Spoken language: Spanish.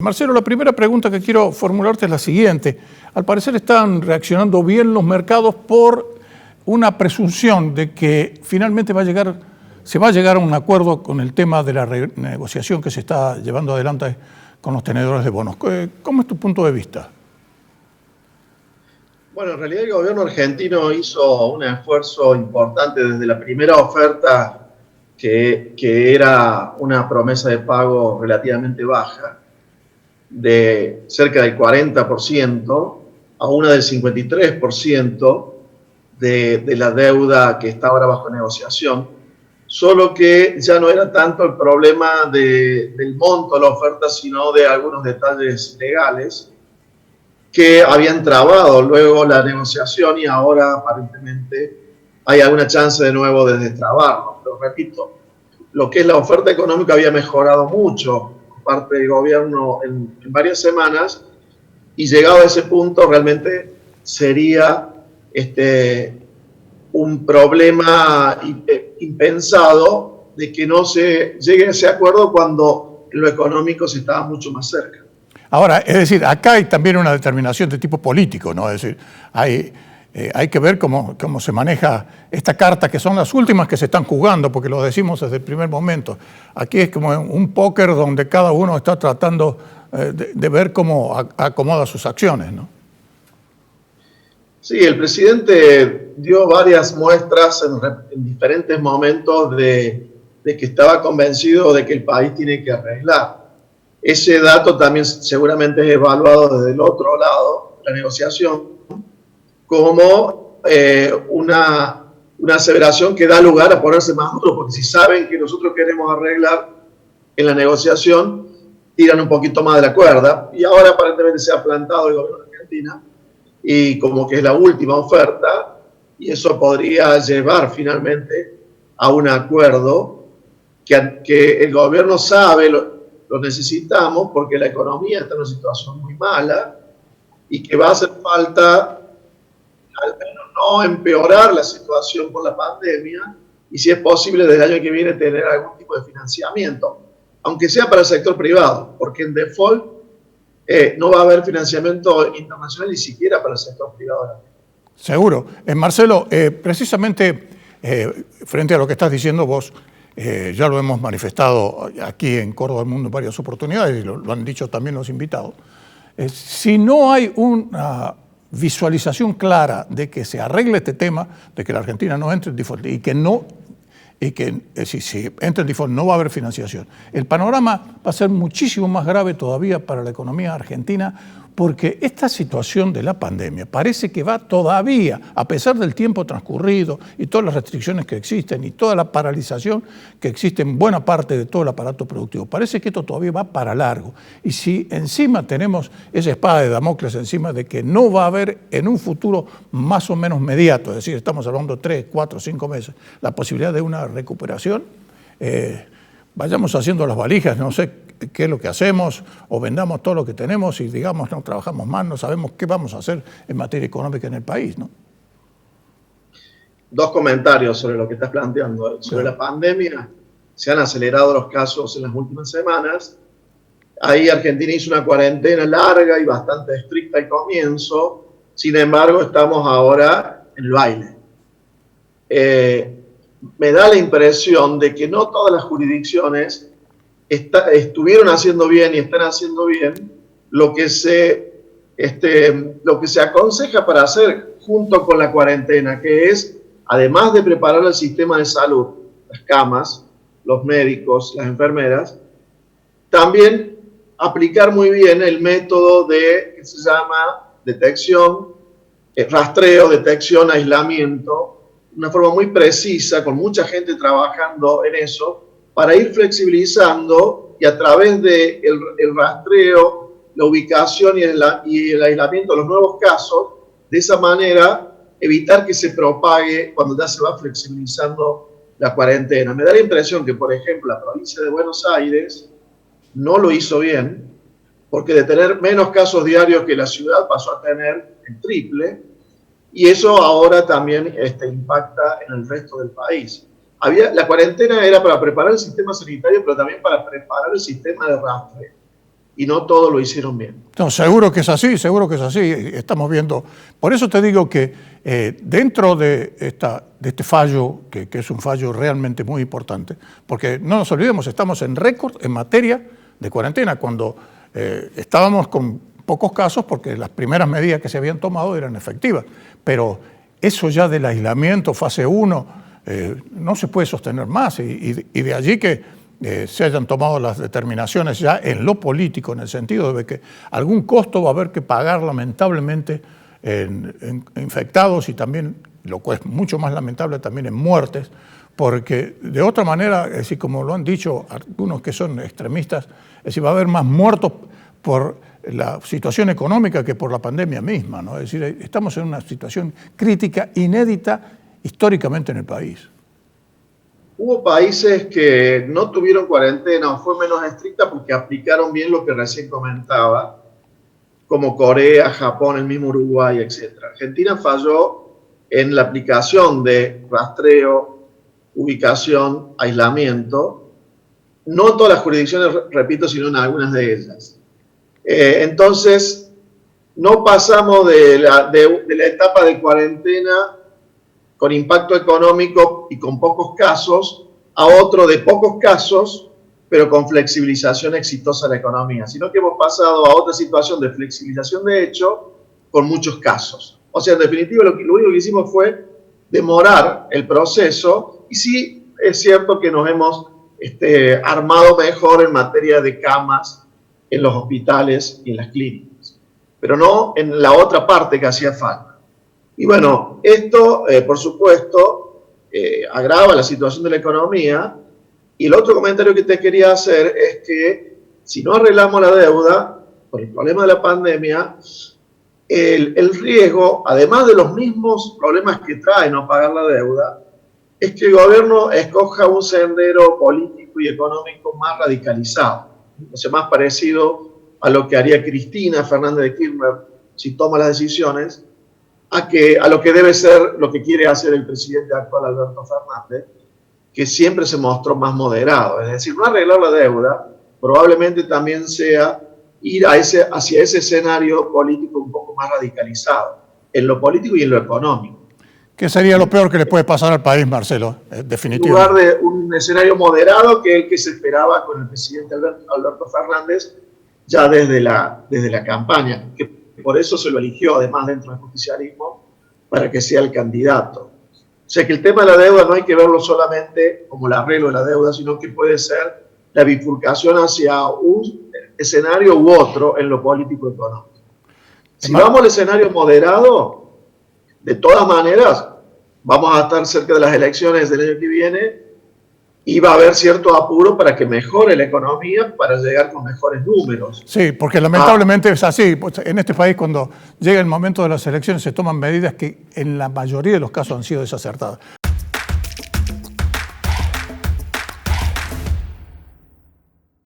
Marcelo, la primera pregunta que quiero formularte es la siguiente. Al parecer están reaccionando bien los mercados por una presunción de que finalmente se va a llegar a un acuerdo con el tema de la renegociación que se está llevando adelante con los tenedores de bonos. ¿Cómo es tu punto de vista? Bueno, en realidad el gobierno argentino hizo un esfuerzo importante desde la primera oferta, que era una promesa de pago relativamente baja, de cerca del 40%, a una del 53% de la deuda que está ahora bajo negociación, solo que ya no era tanto el problema del monto de la oferta, sino de algunos detalles legales que habían trabado luego la negociación y ahora aparentemente hay alguna chance de nuevo de destrabarlo. Pero repito, lo que es la oferta económica había mejorado mucho por parte del gobierno en varias semanas, y llegado a ese punto realmente sería un problema impensado de que no se llegue a ese acuerdo cuando lo económico se estaba mucho más cerca. Ahora, es decir, acá hay también una determinación de tipo político, ¿no? Es decir, hay que ver cómo se maneja esta carta, que son las últimas que se están jugando, porque lo decimos desde el primer momento. Aquí es como un póker donde cada uno está tratando de ver cómo acomoda sus acciones, ¿no? Sí, el presidente dio varias muestras en diferentes momentos de que estaba convencido de que el país tiene que arreglar. Ese dato también seguramente es evaluado desde el otro lado, la negociación, como una aseveración que da lugar a ponerse más duro, porque si saben que nosotros queremos arreglar en la negociación, tiran un poquito más de la cuerda, y ahora aparentemente se ha plantado el gobierno de Argentina, y como que es la última oferta, y eso podría llevar finalmente a un acuerdo que el gobierno sabe lo necesitamos porque la economía está en una situación muy mala y que va a hacer falta al menos no empeorar la situación por la pandemia, y si es posible desde el año que viene tener algún tipo de financiamiento, aunque sea para el sector privado, porque en default no va a haber financiamiento internacional ni siquiera para el sector privado. Seguro. Marcelo, precisamente frente a lo que estás diciendo vos, ya lo hemos manifestado aquí en Córdoba del Mundo en varias oportunidades, y lo han dicho también los invitados. Si no hay una visualización clara de que se arregle este tema, de que la Argentina no entre en default y que si entra en default no va a haber financiación, el panorama va a ser muchísimo más grave todavía para la economía argentina, porque esta situación de la pandemia parece que va todavía, a pesar del tiempo transcurrido y todas las restricciones que existen y toda la paralización que existe en buena parte de todo el aparato productivo, parece que esto todavía va para largo. Y si encima tenemos esa espada de Damocles encima de que no va a haber en un futuro más o menos mediato, es decir, estamos hablando de 3, 4, 5 meses, la posibilidad de una recuperación, vayamos haciendo las valijas, no sé qué es lo que hacemos, o vendamos todo lo que tenemos y digamos no trabajamos más, no sabemos qué vamos a hacer en materia económica en el país, ¿no? Dos comentarios sobre lo que estás planteando. Sobre la pandemia, se han acelerado los casos en las últimas semanas. Ahí Argentina hizo una cuarentena larga y bastante estricta al comienzo. Sin embargo, estamos ahora en el baile. Me da la impresión de que no todas las jurisdicciones estuvieron haciendo bien y están haciendo bien lo que se aconseja para hacer junto con la cuarentena, que es, además de preparar el sistema de salud, las camas, los médicos, las enfermeras, también aplicar muy bien el método que se llama detección, rastreo, detección, aislamiento, una forma muy precisa, con mucha gente trabajando en eso, para ir flexibilizando y a través del rastreo, la ubicación y el aislamiento de los nuevos casos, de esa manera evitar que se propague cuando ya se va flexibilizando la cuarentena. Me da la impresión que, por ejemplo, la provincia de Buenos Aires no lo hizo bien, porque de tener menos casos diarios que la ciudad pasó a tener el triple, y eso ahora también impacta en el resto del país. La cuarentena era para preparar el sistema sanitario, pero también para preparar el sistema de rastreo. y no todos lo hicieron bien. No, seguro que es así, seguro que es así. Estamos viendo. Por eso te digo que dentro de este fallo, que es un fallo realmente muy importante, porque no nos olvidemos, estamos en récord en materia de cuarentena, cuando estábamos con pocos casos porque las primeras medidas que se habían tomado eran efectivas. Pero eso ya del aislamiento, fase 1, no se puede sostener más. Y de allí que se hayan tomado las determinaciones ya en lo político, en el sentido de que algún costo va a haber que pagar lamentablemente en infectados y también, lo cual es mucho más lamentable, también en muertes, porque de otra manera, es decir, como lo han dicho algunos que son extremistas, es decir, va a haber más muertos por la situación económica que por la pandemia misma, ¿no? Es decir, estamos en una situación crítica, inédita históricamente en el país. Hubo países que no tuvieron cuarentena o fue menos estricta porque aplicaron bien lo que recién comentaba, como Corea, Japón, el mismo Uruguay, etc. Argentina falló en la aplicación de rastreo, ubicación, aislamiento, no en todas las jurisdicciones, repito, sino en algunas de ellas. Entonces, no pasamos de la etapa de cuarentena con impacto económico y con pocos casos, a otro de pocos casos, pero con flexibilización exitosa de la economía, sino que hemos pasado a otra situación de flexibilización de hecho con muchos casos. O sea, en definitiva, lo único que hicimos fue demorar el proceso y sí es cierto que nos hemos armado mejor en materia de camas en los hospitales y en las clínicas, pero no en la otra parte que hacía falta. Y bueno, esto, por supuesto, agrava la situación de la economía. Y el otro comentario que te quería hacer es que si no arreglamos la deuda, por el problema de la pandemia, el riesgo, además de los mismos problemas que trae no pagar la deuda, es que el gobierno escoja un sendero político y económico más radicalizado, o sea, más parecido a lo que haría Cristina Fernández de Kirchner si toma las decisiones, a lo que debe ser lo que quiere hacer el presidente actual Alberto Fernández, que siempre se mostró más moderado. Es decir, no arreglar la deuda probablemente también sea ir hacia ese escenario político un poco más radicalizado, en lo político y en lo económico. ¿Qué sería lo peor que le puede pasar al país, Marcelo? Definitivamente. En lugar de un escenario moderado que es el que se esperaba con el presidente Alberto Fernández ya desde la campaña, que por eso se lo eligió, además, dentro del justicialismo, para que sea el candidato. O sea que el tema de la deuda no hay que verlo solamente como el arreglo de la deuda, sino que puede ser la bifurcación hacia un escenario u otro en lo político-económico. Si vamos al escenario moderado, de todas maneras, vamos a estar cerca de las elecciones del año que viene y va a haber cierto apuro para que mejore la economía para llegar con mejores números. Sí, porque lamentablemente es así. Pues en este país, cuando llega el momento de las elecciones, se toman medidas que en la mayoría de los casos han sido desacertadas.